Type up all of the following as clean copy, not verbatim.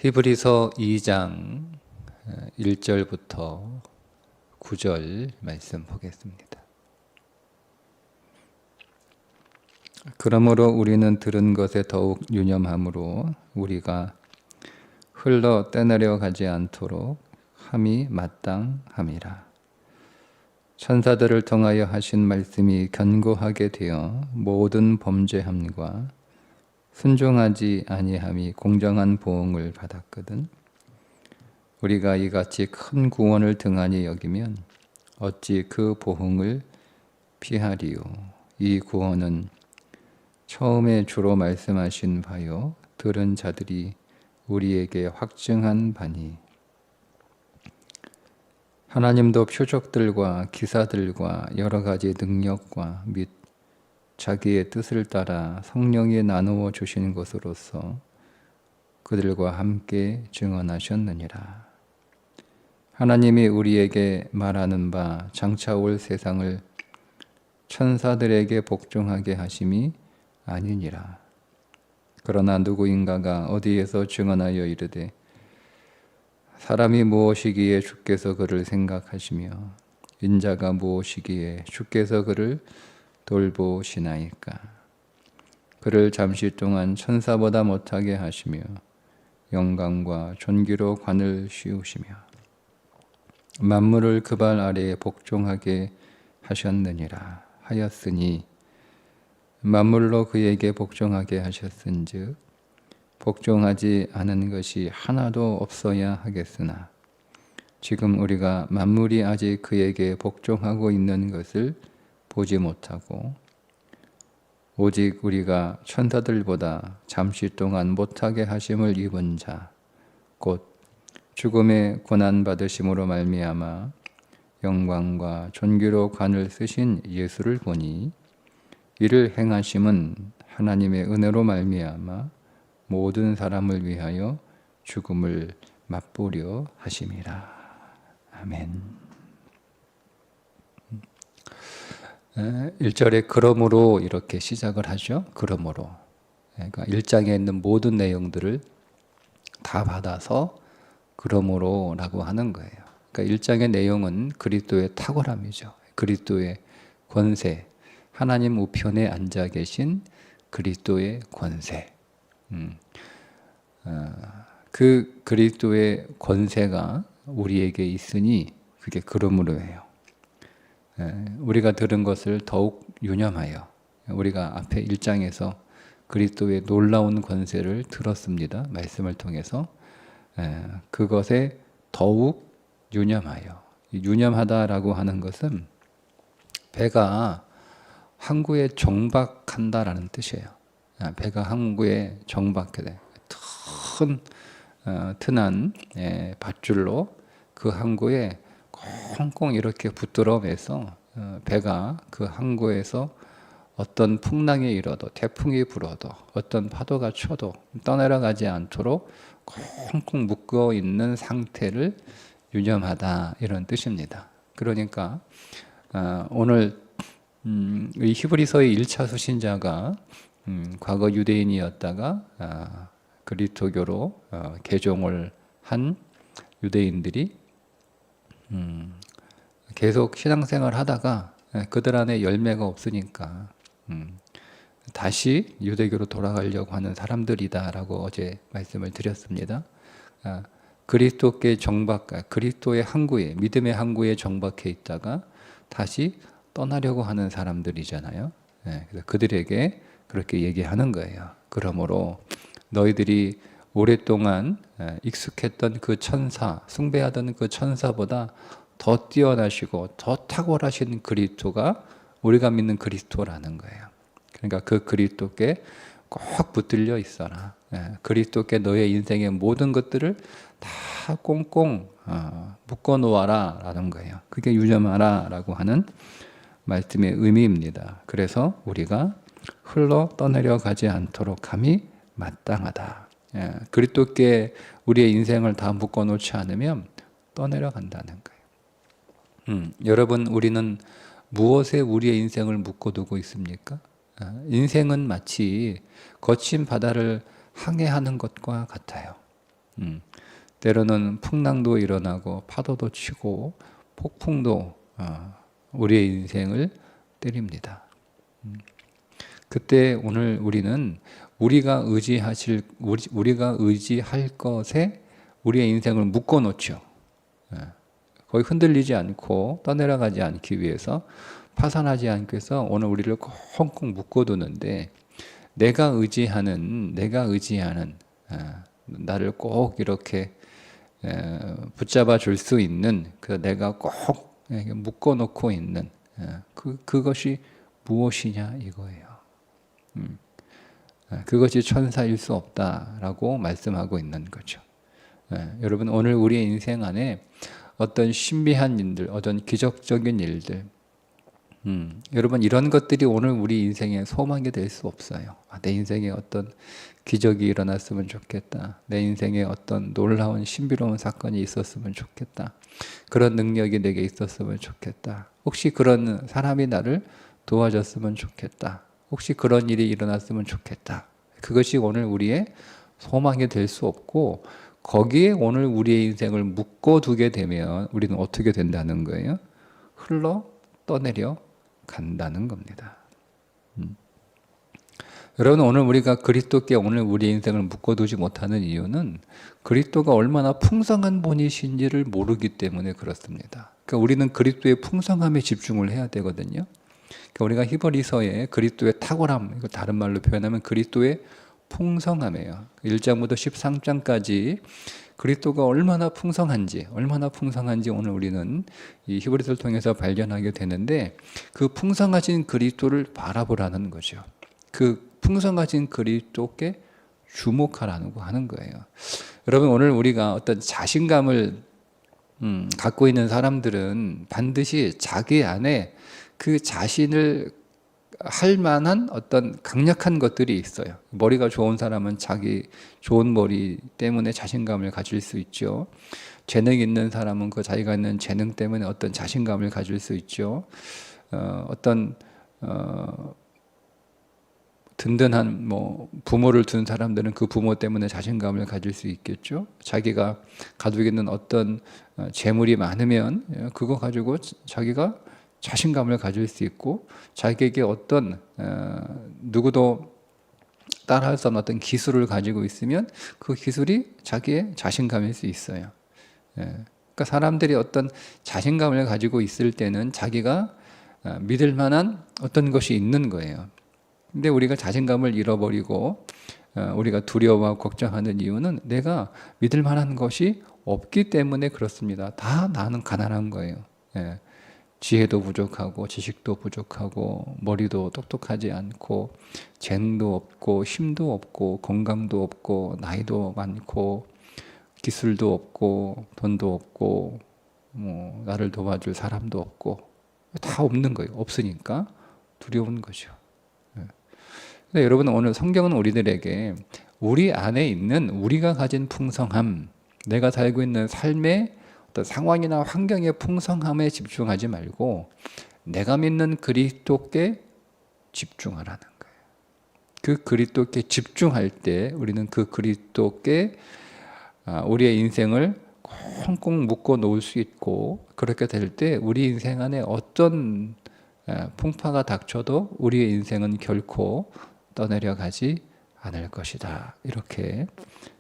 히브리서 2장 1절부터 9절 말씀 보겠습니다. 그러므로 우리는 들은 것에 더욱 유념함으로 우리가 흘러 떠내려 가지 않도록 함이 마땅함이라. 천사들을 통하여 하신 말씀이 견고하게 되어 모든 범죄함과 순종하지 아니함이 공정한 보응을 받았거든. 우리가 이같이 큰 구원을 등한히 여기면 어찌 그 보응을 피하리요. 이 구원은 처음에 주로 말씀하신 바요 들은 자들이 우리에게 확증한 바니, 하나님도 표적들과 기사들과 여러 가지 능력과 및 자기의 뜻을 따라 성령이 나누어 주신 것으로서 그들과 함께 증언하셨느니라. 하나님이 우리에게 말하는 바 장차 올 세상을 천사들에게 복종하게 하심이 아니니라. 그러나 누구인가가 어디에서 증언하여 이르되 사람이 무엇이기에 주께서 그를 생각하시며 인자가 무엇이기에 주께서 그를 돌보시나이까. 그를 잠시 동안 천사보다 못하게 하시며 영광과 존귀로 관을 씌우시며 만물을 그 발 아래에 복종하게 하셨느니라 하였으니, 만물로 그에게 복종하게 하셨은즉 복종하지 않은 것이 하나도 없어야 하겠으나 지금 우리가 만물이 아직 그에게 복종하고 있는 것을 보지 못하고 오직 우리가 천사들보다 잠시 동안 못하게 하심을 입은 자, 곧 죽음의 고난받으심으로 말미암아 영광과 존귀로 관을 쓰신 예수를 보니, 이를 행하심은 하나님의 은혜로 말미암아 모든 사람을 위하여 죽음을 맛보려 하심이라. 아멘. 1절에 그러므로 이렇게 시작을 하죠. 그러므로. 그러니까 1장에 있는 모든 내용들을 다 받아서 그러므로 라고 하는 거예요. 그러니까 1장의 내용은 그리스도의 탁월함이죠. 그리스도의 권세, 하나님 우편에 앉아 계신 그리스도의 권세. 그 그리스도의 권세가 우리에게 있으니 그게 그러므로예요. 우리가 들은 것을 더욱 유념하여, 우리가 앞에 1장에서 그리스도의 놀라운 권세를 들었습니다. 말씀을 통해서. 그것에 더욱 유념하여. 유념하다라고 하는 것은 배가 항구에 정박한다라는 뜻이에요. 배가 항구에 정박해. 튼한 밧줄로 그 항구에 꽁꽁 이렇게 붙들어 매서 배가 그 항구에서 어떤 풍랑이 일어도, 태풍이 불어도, 어떤 파도가 쳐도 떠내려가지 않도록 꽁꽁 묶어 있는 상태를 유념하다, 이런 뜻입니다. 그러니까 오늘 이 히브리서의 1차 수신자가 과거 유대인이었다가 그리스도교로 개종을 한 유대인들이 계속 신앙생활을 하다가 그들 안에 열매가 없으니까 다시 유대교로 돌아가려고 하는 사람들이다라고 어제 말씀을 드렸습니다. 그리스도께 그리스도의 항구에, 믿음의 항구에 정박해 있다가 다시 떠나려고 하는 사람들이잖아요. 그래서 그들에게 그렇게 얘기하는 거예요. 그러므로 너희들이 오랫동안 익숙했던 그 천사, 숭배하던 그 천사보다 더 뛰어나시고 더 탁월하신 그리스도가 우리가 믿는 그리스도라는 거예요. 그러니까 그 그리스도께 꼭 붙들려 있어라. 그리스도께 너의 인생의 모든 것들을 다 꽁꽁 묶어 놓아라 라는 거예요. 그게 유념하라 라고 하는 말씀의 의미입니다. 그래서 우리가 흘러 떠내려 가지 않도록 함이 마땅하다. 그리스도께 우리의 인생을 다 묶어 놓지 않으면 떠내려 간다는 거예요. 여러분, 우리는 무엇에 우리의 인생을 묶어두고 있습니까? 인생은 마치 거친 바다를 항해하는 것과 같아요. 때로는 풍랑도 일어나고 파도도 치고 폭풍도 우리의 인생을 때립니다. 그때 오늘 우리는 우리가 의지할 것에 우리의 인생을 묶어 놓죠. 거의 흔들리지 않고 떠내려가지 않기 위해서, 파산하지 않기 위해서 오늘 우리를 꽁꽁 묶어두는데, 내가 의지하는 나를 꼭 이렇게 붙잡아 줄 수 있는, 내가 꼭 묶어 놓고 있는 그것이 무엇이냐 이거예요. 그것이 천사일 수 없다라고 말씀하고 있는 거죠. 여러분, 오늘 우리의 인생 안에 어떤 신비한 일들, 어떤 기적적인 일들, 여러분, 이런 것들이 오늘 우리 인생의 소망이 될 수 없어요. 내 인생에 어떤 기적이 일어났으면 좋겠다. 내 인생에 어떤 놀라운 신비로운 사건이 있었으면 좋겠다. 그런 능력이 내게 있었으면 좋겠다. 혹시 그런 사람이 나를 도와줬으면 좋겠다. 혹시 그런 일이 일어났으면 좋겠다. 그것이 오늘 우리의 소망이 될 수 없고, 거기에 오늘 우리의 인생을 묶어두게 되면 우리는 어떻게 된다는 거예요? 흘러 떠내려 간다는 겁니다. 여러분, 오늘 우리가 그리스도께 오늘 우리의 인생을 묶어두지 못하는 이유는 그리스도가 얼마나 풍성한 분이신지를 모르기 때문에 그렇습니다. 그러니까 우리는 그리스도의 풍성함에 집중을 해야 되거든요. 그러니까 우리가 히브리서에 그리스도의 탁월함, 이거 다른 말로 표현하면 그리스도의 풍성함이에요. 1장부터 13장까지 그리스도가 얼마나 풍성한지 오늘 우리는 이 히브리서를 통해서 발견하게 되는데, 그 풍성하신 그리스도를 바라보라는 거죠. 그 풍성하신 그리스도께 주목하라고 하는 거예요. 여러분, 오늘 우리가 어떤 자신감을 갖고 있는 사람들은 반드시 자기 안에 그 자신을 할 만한 어떤 강력한 것들이 있어요. 머리가 좋은 사람은 자기 좋은 머리 때문에 자신감을 가질 수 있죠. 재능 있는 사람은 그 자기가 있는 재능 때문에 어떤 자신감을 가질 수 있죠. 든든한 부모를 둔 사람들은 그 부모 때문에 자신감을 가질 수 있겠죠. 자기가 가지고 있는 어떤 재물이 많으면 그거 가지고 자기가 자신감을 가질 수 있고, 자기에게 어떤 누구도 따라할 수 없는 어떤 기술을 가지고 있으면 그 기술이 자기의 자신감일 수 있어요. 그러니까 사람들이 어떤 자신감을 가지고 있을 때는 자기가 믿을 만한 어떤 것이 있는 거예요. 근데 우리가 자신감을 잃어버리고 우리가 두려워하고 걱정하는 이유는 내가 믿을 만한 것이 없기 때문에 그렇습니다. 다 나는 가난한 거예요. 지혜도 부족하고 지식도 부족하고 머리도 똑똑하지 않고 재능도 없고 힘도 없고 건강도 없고 나이도 많고 기술도 없고 돈도 없고 나를 도와줄 사람도 없고 다 없는 거예요. 없으니까 두려운 거죠. 근데 여러분, 오늘 성경은 우리들에게 우리 안에 있는 우리가 가진 풍성함, 내가 살고 있는 삶의 어떤 상황이나 환경의 풍성함에 집중하지 말고 내가 믿는 그리스도께 집중하라는 거예요. 그 그리스도께 집중할 때 우리는 그 그리스도께 우리의 인생을 꽁꽁 묶어 놓을 수 있고, 그렇게 될 때 우리 인생 안에 어떤 풍파가 닥쳐도 우리의 인생은 결코 떠내려가지 않을 것이다. 이렇게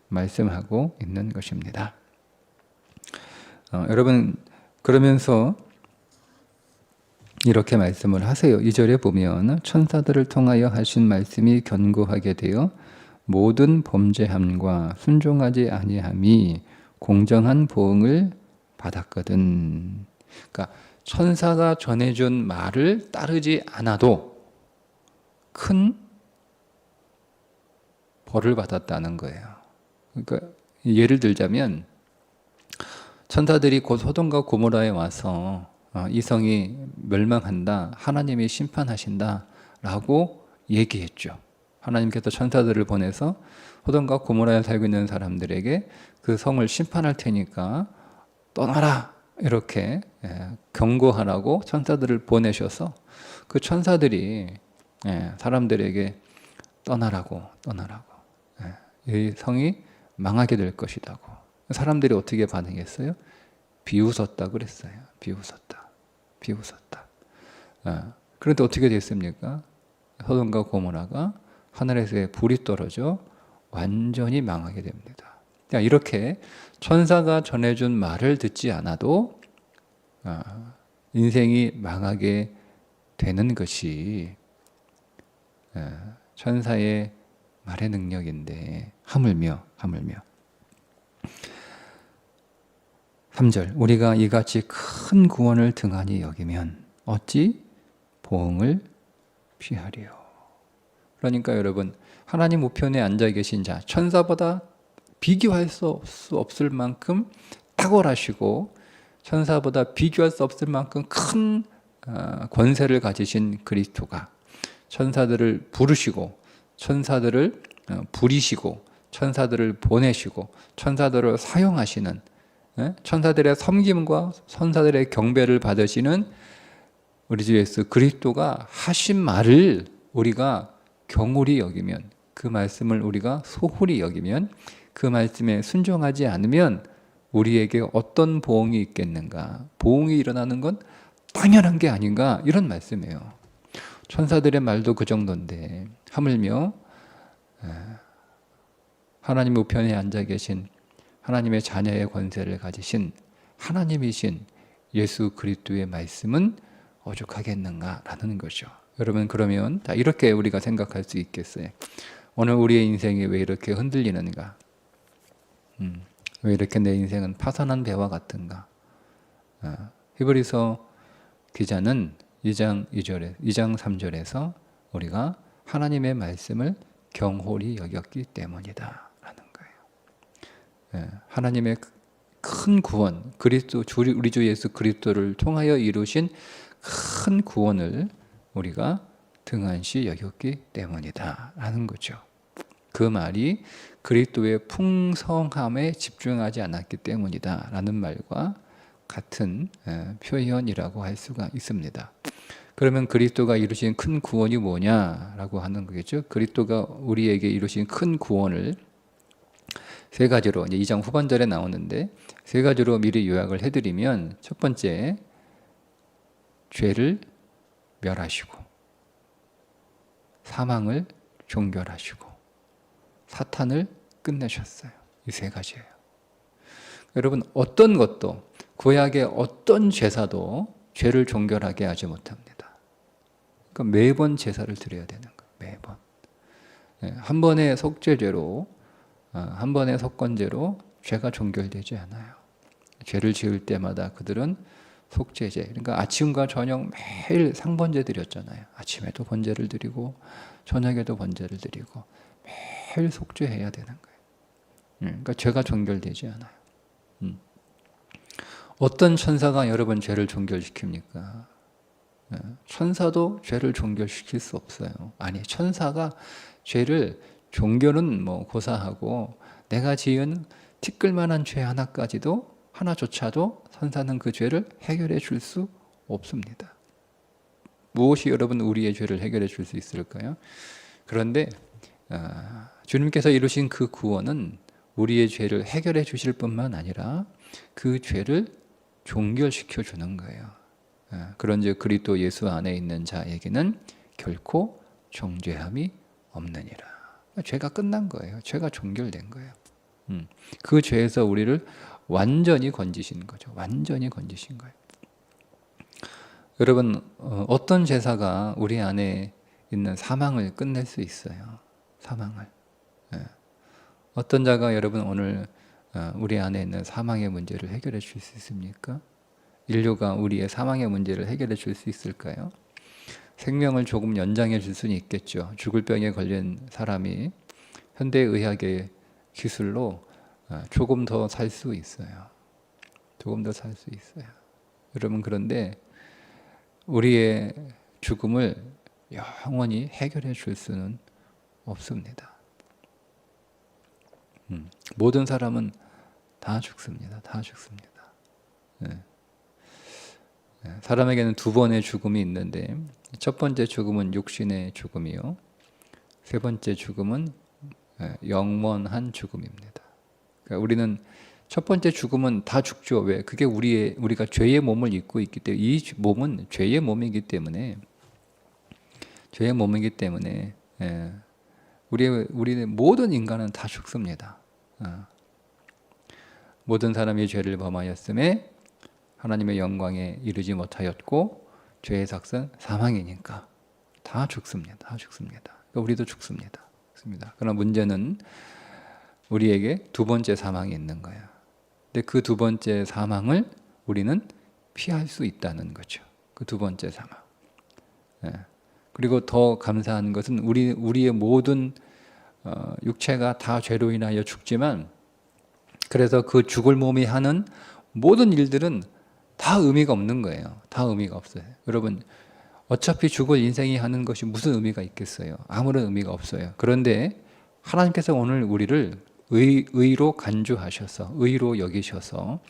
말씀하고 있는 것입니다. 여러분, 그러면서 이렇게 말씀을 하세요. 2절에 보면 천사들을 통하여 하신 말씀이 견고하게 되어 모든 범죄함과 순종하지 아니함이 공정한 보응을 받았거든. 그러니까 천사가 전해준 말을 따르지 않아도 큰 벌을 받았다는 거예요. 그러니까 예를 들자면 천사들이 곧 소돔과 고모라에 와서 이 성이 멸망한다, 하나님이 심판하신다 라고 얘기했죠. 하나님께서 천사들을 보내서 소돔과 고모라에 살고 있는 사람들에게 그 성을 심판할 테니까 떠나라 이렇게 경고하라고 천사들을 보내셔서 그 천사들이 사람들에게 떠나라고 이 성이 망하게 될 것이라고 사람들이 어떻게 반응했어요? 비웃었다 그랬어요. 비웃었다. 그런데 어떻게 됐습니까? 소돔과 고모라가 하늘에서 불이 떨어져 완전히 망하게 됩니다. 이렇게 천사가 전해준 말을 듣지 않아도 인생이 망하게 되는 것이 천사의 말의 능력인데 하물며 3절 우리가 이같이 큰 구원을 등한히 여기면 어찌 보응을 피하리요. 그러니까 여러분, 하나님 우편에 앉아 계신 자, 천사보다 비교할 수 없을 만큼 탁월하시고 천사보다 비교할 수 없을 만큼 큰 권세를 가지신 그리스도가 천사들을 부르시고 천사들을 부리시고 천사들을 보내시고 천사들을 사용하시는, 천사들의 섬김과 천사들의 경배를 받으시는 우리 주 예수 그리스도가 하신 말을 우리가 경홀히 여기면, 그 말씀을 우리가 소홀히 여기면, 그 말씀에 순종하지 않으면 우리에게 어떤 보응이 있겠는가? 보응이 일어나는 건 당연한 게 아닌가? 이런 말씀이에요. 천사들의 말도 그 정도인데 하물며 하나님 우편에 앉아 계신 하나님의 자녀의 권세를 가지신 하나님이신 예수 그리스도의 말씀은 오죽하겠는가라는 거죠. 여러분, 그러면 다 이렇게 우리가 생각할 수 있겠어요. 오늘 우리의 인생이 왜 이렇게 흔들리는가? 왜 이렇게 내 인생은 파산한 배와 같은가? 히브리서 기자는 2장 3절에서 우리가 하나님의 말씀을 경홀히 여겼기 때문이다 라는 거예요. 하나님의 큰 구원, 그리스도, 우리 주 예수 그리스도를 통하여 이루신 큰 구원을 우리가 등한시 여겼기 때문이다 라는 거죠. 그 말이 그리스도의 풍성함에 집중하지 않았기 때문이다 라는 말과 같은 표현이라고 할 수가 있습니다. 그러면 그리스도가 이루신 큰 구원이 뭐냐라고 하는 거겠죠. 그리스도가 우리에게 이루신 큰 구원을 세 가지로, 이제 2장 후반절에 나오는데 세 가지로 미리 요약을 해드리면, 첫 번째, 죄를 멸하시고 사망을 종결하시고 사탄을 끝내셨어요. 이 세 가지예요. 여러분, 어떤 것도, 구약의 어떤 제사도 죄를 종결하게 하지 못합니다. 그러니까 매번 제사를 드려야 되는 거예요. 매번. 한 번의 속죄죄로, 한 번의 속건죄로 죄가 종결되지 않아요. 죄를 지을 때마다 그들은 속죄제, 그러니까 아침과 저녁 매일 상번제 드렸잖아요. 아침에도 번제를 드리고 저녁에도 번제를 드리고 매일 속죄해야 되는 거예요. 그러니까 죄가 종결되지 않아요. 어떤 천사가 여러분 죄를 종결시킵니까? 천사도 죄를 종결시킬 수 없어요. 아니, 천사가 죄를 종결은 고사하고 내가 지은 티끌만한 죄 하나조차도 천사는 그 죄를 해결해 줄 수 없습니다. 무엇이 여러분 우리의 죄를 해결해 줄 수 있을까요? 그런데 주님께서 이루신 그 구원은 우리의 죄를 해결해 주실 뿐만 아니라 그 죄를 종결시켜 주는 거예요. 그런즉 그리스도 예수 안에 있는 자에게는 결코 정죄함이 없느니라. 죄가 끝난 거예요. 죄가 종결된 거예요. 그 죄에서 우리를 완전히 건지신 거죠. 완전히 건지신 거예요. 여러분, 어떤 제사가 우리 안에 있는 사망을 끝낼 수 있어요. 사망을. 어떤 자가 여러분 오늘 우리 안에 있는 사망의 문제를 해결해 줄 수 있습니까? 인류가 우리의 사망의 문제를 해결해 줄 수 있을까요? 생명을 조금 연장해 줄 수는 있겠죠. 죽을 병에 걸린 사람이 현대의학의 기술로 조금 더 살 수 있어요. 조금 더 살 수 있어요. 여러분, 그런데 우리의 죽음을 영원히 해결해 줄 수는 없습니다. 모든 사람은 다 죽습니다. 다 죽습니다. 사람에게는 두 번의 죽음이 있는데, 첫 번째 죽음은 육신의 죽음이요, 세 번째 죽음은 영원한 죽음입니다. 그러니까 우리는 첫 번째 죽음은 다 죽죠. 왜? 그게 우리가 죄의 몸을 입고 있기 때문에, 이 몸은 죄의 몸이기 때문에, 예, 우리의 모든 인간은 다 죽습니다. 모든 사람이 죄를 범하였음에 하나님의 영광에 이르지 못하였고 죄의 삭은 사망이니까 다 죽습니다. 그러니까 우리도 죽습니다. 그러나 문제는 우리에게 두 번째 사망이 있는 거예요. 근데 그 두 번째 사망을 우리는 피할 수 있다는 거죠. 그 두 번째 사망. 예. 그리고 더 감사한 것은 우리의 모든 육체가 다 죄로 인하여 죽지만, 그래서 그 죽을 몸이 하는 모든 일들은 다 의미가 없는 거예요. 다 의미가 없어요. 여러분, 어차피 죽을 인생이 하는 것이 무슨 의미가 있겠어요? 아무런 의미가 없어요. 그런데 하나님께서 오늘 우리를 의로 간주하셔서, 의로 여기셔서,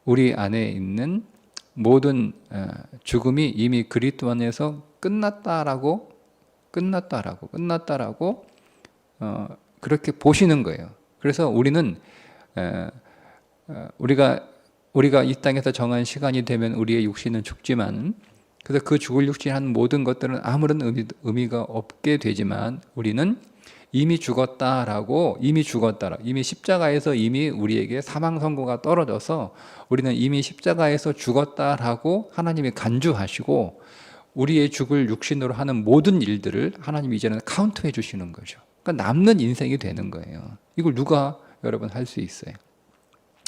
우리 안에 있는 모든 죽음이 이미 그리스도 안에서 끝났다라고 그렇게 보시는 거예요. 그래서 우리는 우리가 이 땅에서 정한 시간이 되면 우리의 육신은 죽지만, 그래서 그 죽을 육신 한 모든 것들은 아무런 의미가 없게 되지만, 우리는 이미 죽었다라고, 이미 십자가에서 이미 우리에게 사망 선고가 떨어져서 우리는 이미 십자가에서 죽었다라고 하나님이 간주하시고, 우리의 죽을 육신으로 하는 모든 일들을 하나님이 이제는 카운트해 주시는 거죠. 그러니까 남는 인생이 되는 거예요. 이걸 누가 여러분 할 수 있어요?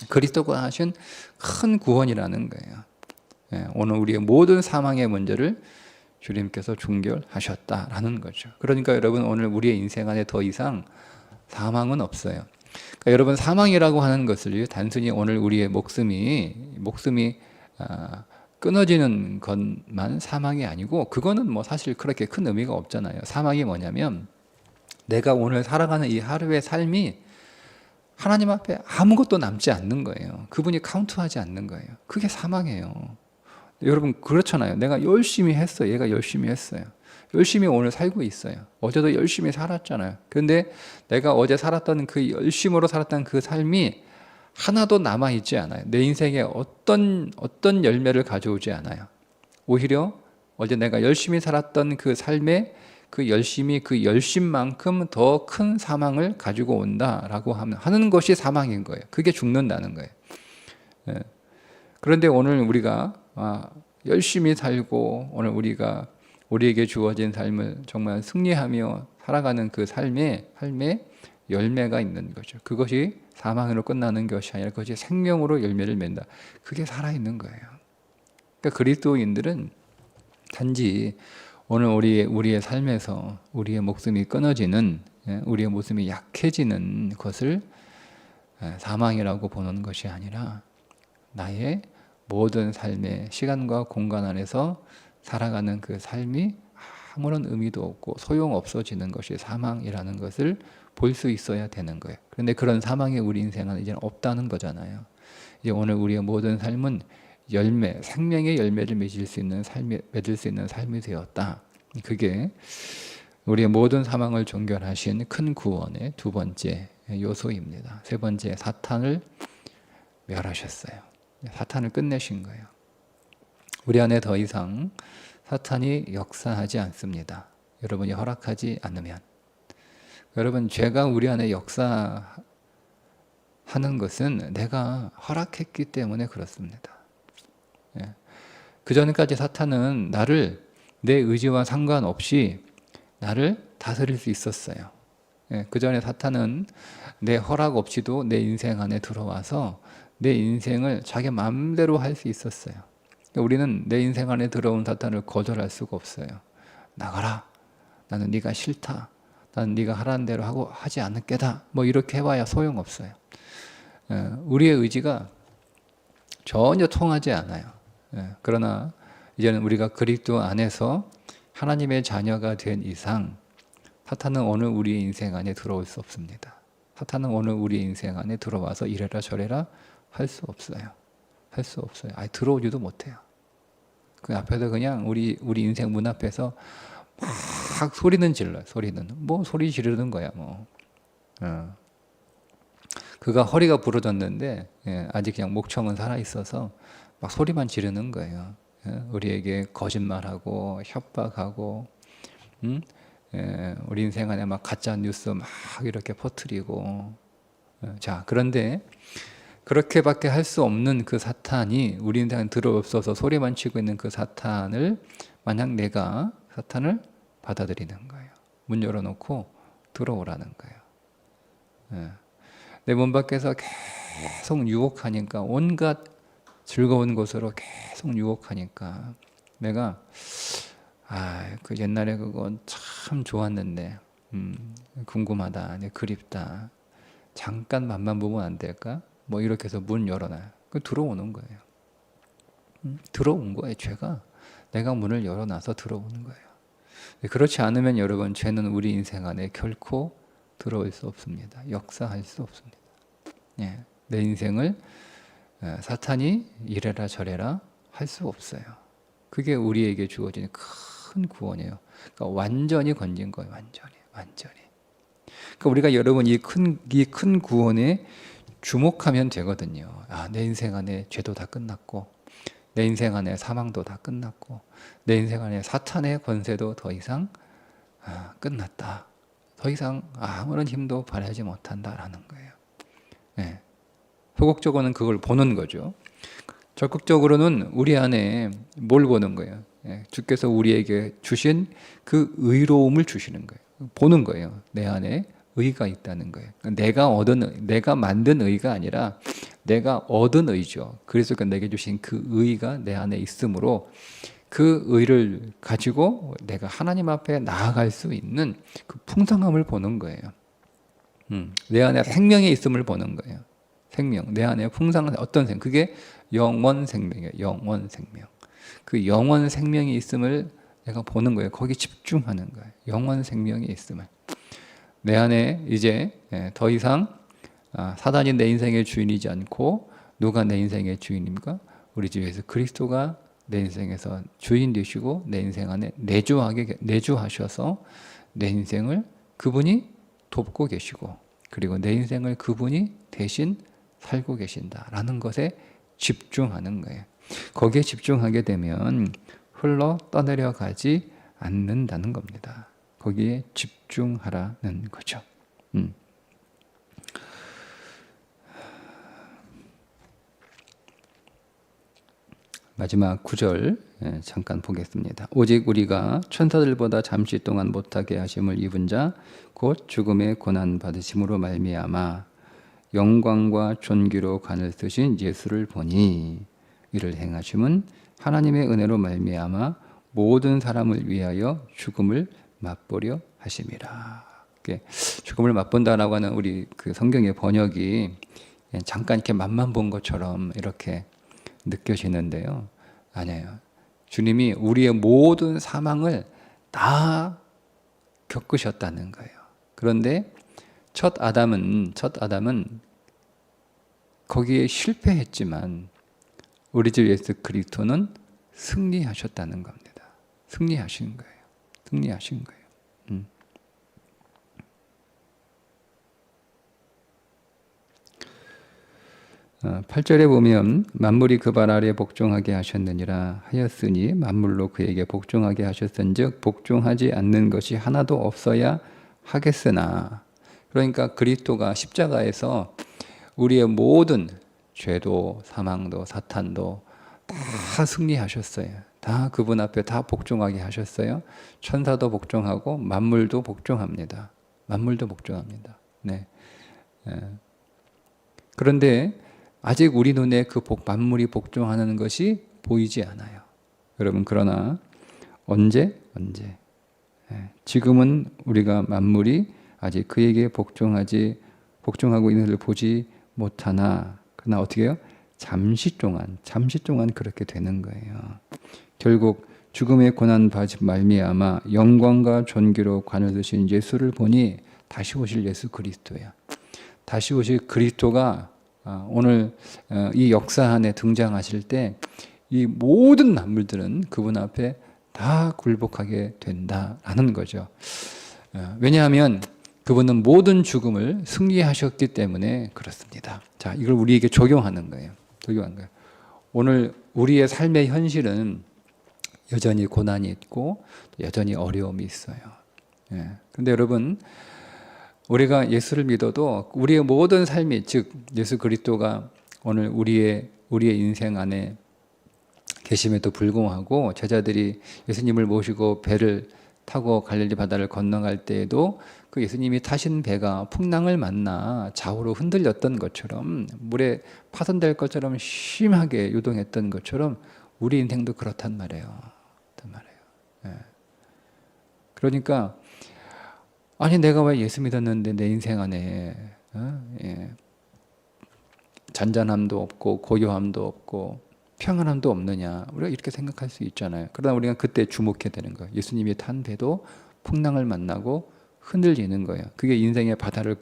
그리스도가 하신 큰 구원이라는 거예요. 오늘 우리의 모든 사망의 문제를 주님께서 종결하셨다라는 거죠. 그러니까 여러분, 오늘 우리의 인생 안에 더 이상 사망은 없어요. 그러니까 여러분, 사망이라고 하는 것을 단순히 오늘 우리의 목숨이 끊어지는 것만 사망이 아니고, 그거는 뭐 사실 그렇게 큰 의미가 없잖아요. 사망이 뭐냐면, 내가 오늘 살아가는 이 하루의 삶이 하나님 앞에 아무것도 남지 않는 거예요. 그분이 카운트하지 않는 거예요. 그게 사망이에요. 여러분, 그렇잖아요. 내가 열심히 했어요. 얘가 열심히 했어요. 열심히 오늘 살고 있어요. 어제도 열심히 살았잖아요. 그런데 내가 어제 살았던 그 열심으로 살았던 그 삶이 하나도 남아있지 않아요. 내 인생에 어떤 열매를 가져오지 않아요. 오히려 어제 내가 열심히 살았던 그 삶에 그 열심만큼 더 큰 사망을 가지고 온다라고 하는 것이 사망인 거예요. 그게 죽는다는 거예요. 그런데 오늘 우리가 열심히 살고, 오늘 우리에게 주어진 삶을 정말 승리하며 살아가는 그 삶에 열매가 있는 거죠. 그것이 사망으로 끝나는 것이 아니라 그것이 생명으로 열매를 맺는다. 그게 살아있는 거예요. 그러니까 그리스도인들은 단지 오늘 우리의 삶에서 우리의 목숨이 끊어지는, 우리의 목숨이 약해지는 것을 사망이라고 보는 것이 아니라, 나의 모든 삶의 시간과 공간 안에서 살아가는 그 삶이 아무런 의미도 없고 소용없어지는 것이 사망이라는 것을 볼 수 있어야 되는 거예요. 그런데 그런 사망이 우리 인생은 이제는 없다는 거잖아요. 이제 오늘 우리의 모든 삶은 생명의 열매를 맺을 수 있는 삶이 되었다. 그게 우리의 모든 사망을 종결하신 큰 구원의 두 번째 요소입니다. 세 번째, 사탄을 멸하셨어요. 사탄을 끝내신 거예요. 우리 안에 더 이상 사탄이 역사하지 않습니다. 여러분이 허락하지 않으면. 여러분, 죄가 우리 안에 역사하는 것은 내가 허락했기 때문에 그렇습니다. 그 전까지 사탄은 내 의지와 상관없이 나를 다스릴 수 있었어요. 그 전에 사탄은 내 허락 없이도 내 인생 안에 들어와서 내 인생을 자기 마음대로 할 수 있었어요. 우리는 내 인생 안에 들어온 사탄을 거절할 수가 없어요. 나가라. 나는 네가 싫다. 나는 네가 하라는 대로 하지 않을 게다. 뭐 이렇게 해봐야 소용없어요. 우리의 의지가 전혀 통하지 않아요. 그러나 이제는 우리가 그리스도 안에서 하나님의 자녀가 된 이상, 사탄은 오늘 우리의 인생 안에 들어올 수 없습니다. 사탄은 오늘 우리의 인생 안에 들어와서 이래라 저래라 할 수 없어요. 할 수 없어요. 들어오지도 못해요. 그 앞에서 그냥 우리 인생 문 앞에서 막 소리는 질러요. 소리 지르는 거야 뭐. 그가 허리가 부러졌는데 아직 그냥 목청은 살아 있어서 막 소리만 지르는 거예요. 우리에게 거짓말하고 협박하고, 우리 인생 안에 막 가짜 뉴스 막 이렇게 퍼뜨리고. 자, 그런데 그렇게밖에 할 수 없는 그 사탄이 우리 인생 안에 들어없어서 소리만 치고 있는 그 사탄을 만약 내가 사탄을 받아들이는 거예요. 문 열어놓고 들어오라는 거예요. 내 문 밖에서 계속 유혹하니까, 온갖 즐거운 곳으로 계속 유혹하니까 내가 그 옛날에 그건 참 좋았는데 궁금하다, 그립다, 잠깐 맛만 보면 안 될까? 뭐 이렇게 해서 문 열어놔요. 들어오는 거예요. 들어온 거예요. 죄가 내가 문을 열어놔서 들어오는 거예요. 그렇지 않으면 여러분, 죄는 우리 인생 안에 결코 들어올 수 없습니다. 역사할 수 없습니다. 내 인생을 사탄이 이래라 저래라 할 수 없어요. 그게 우리에게 주어진 큰 구원이에요. 그러니까 완전히 건진 거예요. 완전히. 그러니까 우리가 여러분 이 큰 구원에 주목하면 되거든요. 내 인생 안에 죄도 다 끝났고, 내 인생 안에 사망도 다 끝났고, 내 인생 안에 사탄의 권세도 더 이상 끝났다. 더 이상 아무런 힘도 발휘하지 못한다라는 거예요. 소극적으로는 그걸 보는 거죠. 적극적으로는 우리 안에 뭘 보는 거예요? 주께서 우리에게 주신 그 의로움을 주시는 거예요. 보는 거예요. 내 안에 의가 있다는 거예요. 내가 만든 의가 아니라 내가 얻은 의죠. 그래서 내게 주신 그 의가 내 안에 있으므로 그 의를 가지고 내가 하나님 앞에 나아갈 수 있는 그 풍성함을 보는 거예요. 내 안에 생명이 있음을 보는 거예요. 생명, 내 안에 풍성한 어떤 생명, 그게 영원 생명이에요. 영원 생명. 그 영원 생명이 있음을 내가 보는 거예요. 거기 집중하는 거예요. 영원 생명이 있음을. 내 안에 이제 더 이상 사단이 내 인생의 주인이지 않고, 누가 내 인생의 주인입니까? 우리 주 예수 그리스도가 내 인생에서 주인 되시고 내 인생 안에 내주하셔서 내 인생을 그분이 돕고 계시고, 그리고 내 인생을 그분이 대신 살고 계신다라는 것에 집중하는 거예요. 거기에 집중하게 되면 흘러 떠내려 가지 않는다는 겁니다. 거기에 집중하라는 거죠. 마지막 9절 잠깐 보겠습니다. 오직 우리가 천사들보다 잠시 동안 못하게 하심을 입은 자 곧 죽음의 고난 받으심으로 말미암아 영광과 존귀로 관을 쓰신 예수를 보니, 이를 행하심은 하나님의 은혜로 말미암아 모든 사람을 위하여 죽음을 맛보려 하심이라. 죽음을 맛본다라고 하는 우리 그 성경의 번역이 잠깐 이렇게 맛만 본 것처럼 이렇게 느껴지는데요. 아니에요. 주님이 우리의 모든 사망을 다 겪으셨다는 거예요. 그런데 첫 아담은 거기에 실패했지만 우리 주 예수 그리스도는 승리하셨다는 겁니다. 승리하신 거예요. 8절에 보면 만물이 그 발 아래 복종하게 하셨느니라 하였으니 만물로 그에게 복종하게 하셨은즉 복종하지 않는 것이 하나도 없어야 하겠으나. 그러니까 그리스도가 십자가에서 우리의 모든 죄도 사망도 사탄도 다 승리하셨어요. 다 그분 앞에 다 복종하게 하셨어요. 천사도 복종하고 만물도 복종합니다. 네. 그런데 아직 우리 눈에 그 만물이 복종하는 것이 보이지 않아요. 여러분, 그러나 언제? 지금은 우리가 만물이 아직 그에게 복종하고 있는 것을 보지 못하나, 그러나 어떻게 해요? 잠시 동안 그렇게 되는 거예요. 결국 죽음의 고난 받으심 말미암아 영광과 존귀로 관을 드신 예수를 보니, 다시 오실 예수 그리스도야. 다시 오실 그리스도가 오늘 이 역사 안에 등장하실 때 이 모든 만물들은 그분 앞에 다 굴복하게 된다라는 거죠. 왜냐하면 그분은 모든 죽음을 승리하셨기 때문에 그렇습니다. 자, 이걸 우리에게 적용하는 거예요. 적용한 거예요. 오늘 우리의 삶의 현실은 여전히 고난이 있고 여전히 어려움이 있어요. 예. 근데 여러분, 우리가 예수를 믿어도 우리의 모든 삶이, 즉 예수 그리스도가 오늘 우리의 인생 안에 계심에도 불구하고 제자들이 예수님을 모시고 배를 타고 갈릴리 바다를 건너갈 때에도 그 예수님이 타신 배가 풍랑을 만나 좌우로 흔들렸던 것처럼, 물에 파손될 것처럼 심하게 요동했던 것처럼 우리 인생도 그렇단 말이에요. 예. 그러니까 아니 내가 왜 예수 믿었는데 내 인생 안에 잔잔함도 없고 고요함도 없고 평안함도 없느냐, 우리가 이렇게 생각할 수 있잖아요. 그러나 우리가 그때 주목해야 되는 거예요. 예수님이 탄 배도 풍랑을 만나고 흔들리는 거예요. 그게 인생의 바다를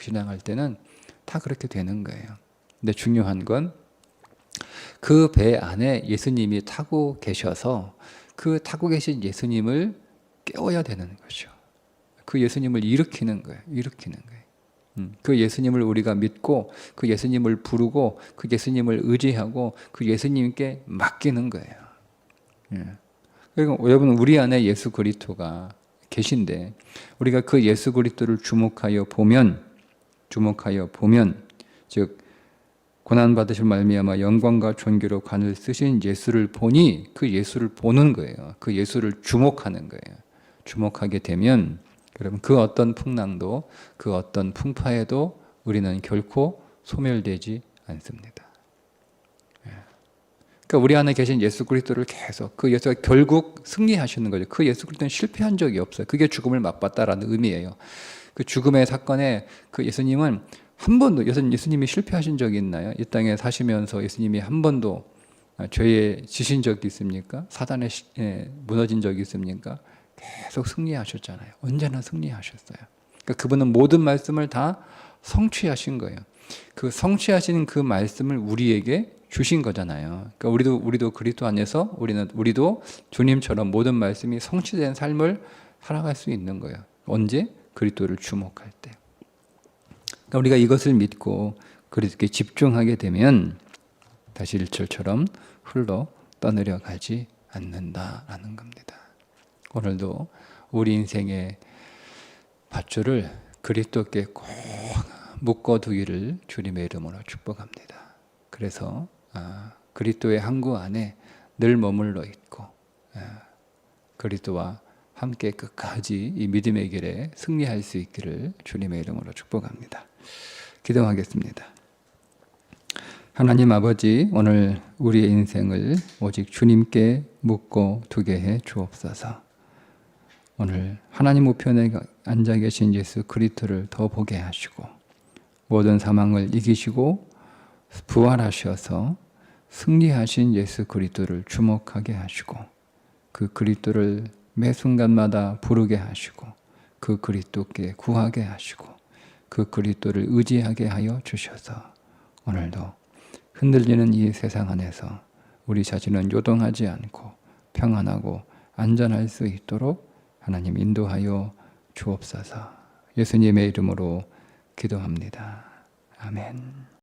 지나갈 때는 다 그렇게 되는 거예요. 근데 중요한 건 그 배 안에 예수님이 타고 계셔서 그 타고 계신 예수님을 깨워야 되는 거죠. 그 예수님을 일으키는 거예요. 그 예수님을 우리가 믿고 그 예수님을 부르고 그 예수님을 의지하고 그 예수님께 맡기는 거예요. 그리고 여러분, 우리 안에 예수 그리스도가 계신데 우리가 그 예수 그리스도를 주목하여 보면, 즉 고난 받으실 말미암아 영광과 존귀로 관을 쓰신 예수를 보니 그 예수를 보는 거예요. 그 예수를 주목하는 거예요. 주목하게 되면 여러분, 그 어떤 풍랑도 그 어떤 풍파에도 우리는 결코 소멸되지 않습니다. 그러니까 우리 안에 계신 예수 그리스도를 계속, 그 예수가 결국 승리하시는 거죠. 그 예수 그리스도는 실패한 적이 없어요. 그게 죽음을 맛봤다라는 의미예요. 그 죽음의 사건에 그 예수님은 한 번도, 예수님이 실패하신 적이 있나요? 이 땅에 사시면서 예수님이 한 번도 죄에 지신 적이 있습니까? 사단에 무너진 적이 있습니까? 계속 승리하셨잖아요. 언제나 승리하셨어요. 그러니까 그분은 모든 말씀을 다 성취하신 거예요. 그 성취하신 그 말씀을 우리에게 주신 거잖아요. 그러니까 우리도 그리스도 안에서 우리도 주님처럼 모든 말씀이 성취된 삶을 살아갈 수 있는 거예요. 언제? 그리스도를 주목할 때. 그러니까 우리가 이것을 믿고 그리스도께 집중하게 되면 다시 1절처럼 흘러 떠내려 가지 않는다라는 겁니다. 오늘도 우리 인생의 밧줄을 그리스도께 꼭 묶어두기를 주님의 이름으로 축복합니다. 그래서 그리스도의 항구 안에 늘 머물러 있고 그리스도와 함께 끝까지 이 믿음의 길에 승리할 수 있기를 주님의 이름으로 축복합니다. 기도하겠습니다. 하나님 아버지, 오늘 우리의 인생을 오직 주님께 묶고 두게 해 주옵소서. 오늘 하나님 우편에 앉아 계신 예수 그리스도를 더 보게 하시고 모든 사망을 이기시고 부활하셔서 승리하신 예수 그리스도를 주목하게 하시고 그 그리스도를 매 순간마다 부르게 하시고 그 그리스도께 구하게 하시고 그 그리스도를 의지하게 하여 주셔서 오늘도 흔들리는 이 세상 안에서 우리 자신은 요동하지 않고 평안하고 안전할 수 있도록 하나님 인도하여 주옵소서. 예수님의 이름으로 기도합니다. 아멘.